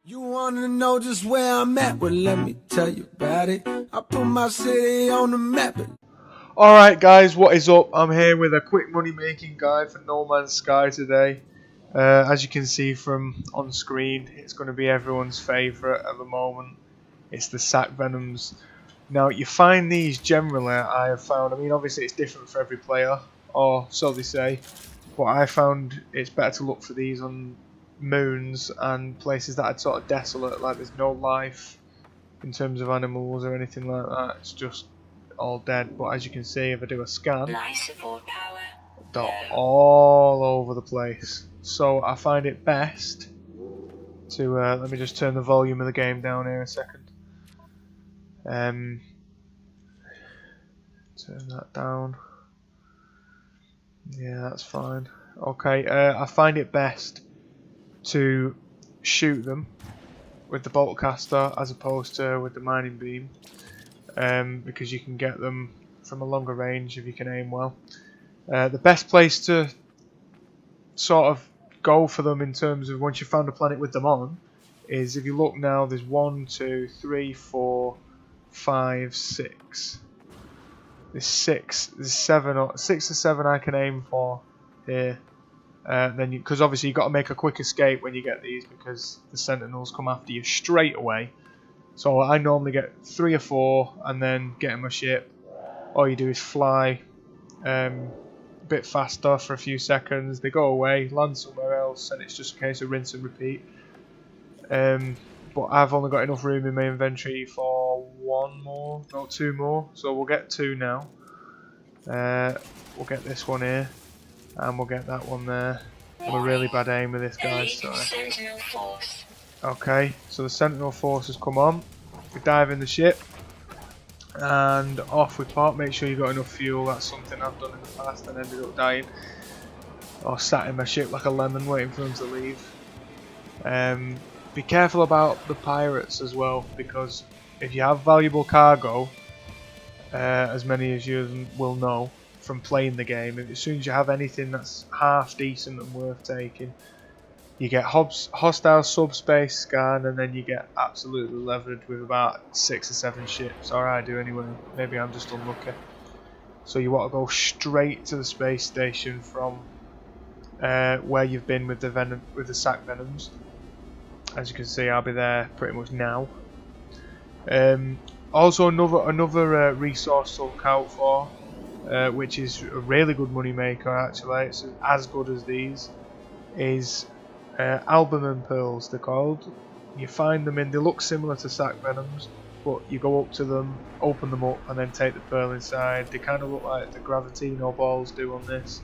You wanna know just where I'm at? Well, let me tell you about it. I put my city on the map. Alright guys, what is up? I'm here with a quick money making guide for No Man's Sky today. As you can see from on screen, it's going to be everyone's favourite at the moment. It's the sack venoms. Now you find these generally, I have found, I mean obviously it's different for every player, or so they say, but I found it's better to look for these on moons and places that are sort of desolate, like there's no life in terms of animals or anything like that. It's just all dead. But as you can see, if I do a scan, they're all over the place. So I find it best to let me just turn the volume of the game down here a second. Turn that down. Yeah, that's fine. Okay, I find it best to shoot them with the bolt caster as opposed to with the mining beam, because you can get them from a longer range if you can aim well. The best place to sort of go for them in terms of once you've found a planet with them on is, if you look now, there's 1, 2, 3, 4, 5, 6. There's 6. There's 7 or 6 or 7 I can aim for here. Then, because obviously you've got to make a quick escape when you get these, because the sentinels come after you straight away. So I normally get 3 or 4 and then get in my ship. All you do is fly a bit faster for a few seconds. They go away, land somewhere else, and it's just a case of rinse and repeat. But I've only got enough room in my inventory for 1 more, no, 2 more. So we'll get 2 now. We'll get this one here. And we'll get that one there. I'm a really bad aim with this, guys. Sorry. Okay, so the Sentinel Force has come on. We dive in the ship. And off we pop. Make sure you've got enough fuel. That's something I've done in the past and ended up dying. Or sat in my ship like a lemon waiting for them to leave. Be careful about the pirates as well, because if you have valuable cargo, as many as you will know from playing the game, as soon as you have anything that's half decent and worth taking, you get hostile subspace scan, and then you get absolutely levered with about 6 or 7 ships, or I do anyway. Maybe I'm just unlucky. So you want to go straight to the space station from where you've been with the sack venoms. As you can see, I'll be there pretty much now. Also, another resource to look out for, which is a really good money maker actually, it's as good as these, is albumin pearls, they're called. You find them in, they look similar to sack venoms, but you go up to them, open them up, and then take the pearl inside. They kind of look like the Gravitino balls do on this.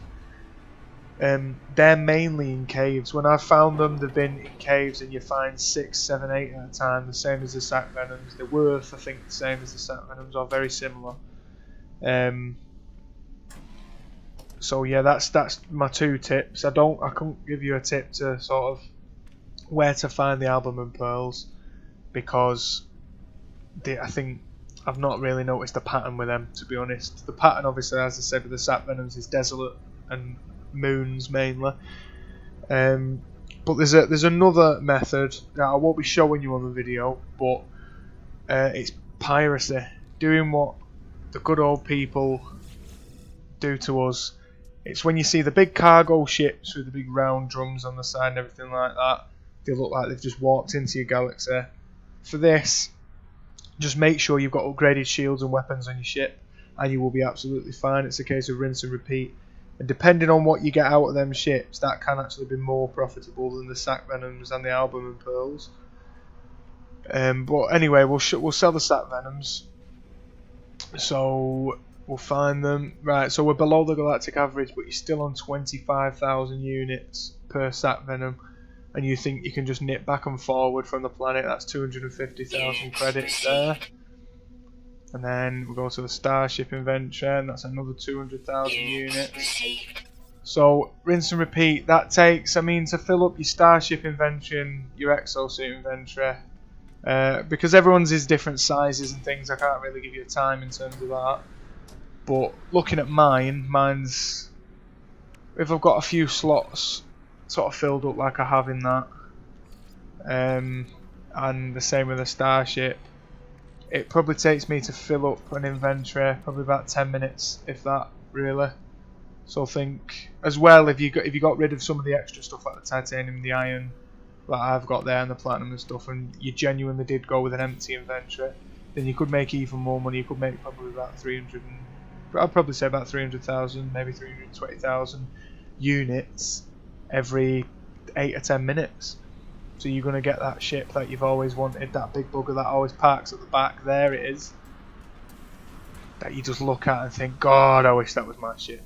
They're mainly in caves. When I've found them, they've been in caves, and you find 6, 7, 8 at a time, the same as the sack venoms. They're worth, I think, the same as the sack venoms, or very similar. So yeah, that's my 2 tips. I couldn't give you a tip to sort of where to find the albumin pearls, because I think I've not really noticed a pattern with them, to be honest. The pattern, obviously, as I said, with the sack venoms is desolate and moons mainly. But there's another method that I won't be showing you on the video, but it's piracy, doing what the good old people do to us. It's when you see the big cargo ships with the big round drums on the side and everything like that, they look like they've just walked into your galaxy. For this, just make sure you've got upgraded shields and weapons on your ship, and you will be absolutely fine. It's a case of rinse and repeat. And depending on what you get out of them ships, that can actually be more profitable than the sack venoms and the albumin pearls. But anyway, we'll sell the sack venoms. So we'll find them. Right, so we're below the galactic average, but you're still on 25,000 units per sack venom. And you think you can just nip back and forward from the planet. That's 250,000 credits there. And then we'll go to the Starship inventory, and that's another 200,000 units. So rinse and repeat. That takes, I mean, to fill up your Starship inventory and your exosuit inventory, because everyone's is different sizes and things, I can't really give you a time in terms of that. But looking at mine's, if I've got a few slots sort of filled up like I have in that, and the same with the starship. It probably takes me to fill up an inventory probably about 10 minutes, if that, really. So think as well, if you got rid of some of the extra stuff like the titanium, the iron that I've got there, and the platinum and stuff, and you genuinely did go with an empty inventory, then you could make even more money. You could make probably about 300, I'd probably say about 300,000, maybe 320,000 units every 8 or 10 minutes. So you're going to get that ship that you've always wanted, that big bugger that always parks at the back. There it is. That you just look at and think, God, I wish that was my ship.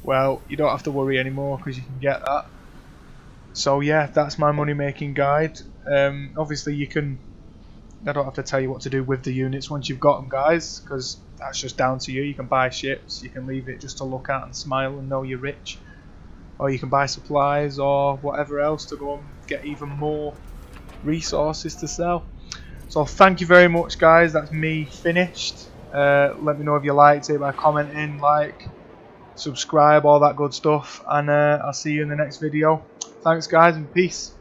Well, you don't have to worry anymore because you can get that. So yeah, that's my money making guide. Obviously you can, I don't have to tell you what to do with the units once you've got them, guys, because that's just down to you. You can buy ships, you can leave it just to look at and smile and know you're rich. Or you can buy supplies or whatever else to go and get even more resources to sell. So thank you very much, guys. That's me finished. Let me know if you liked it by commenting, like, subscribe, all that good stuff, and I'll see you in the next video. Thanks, guys, and peace.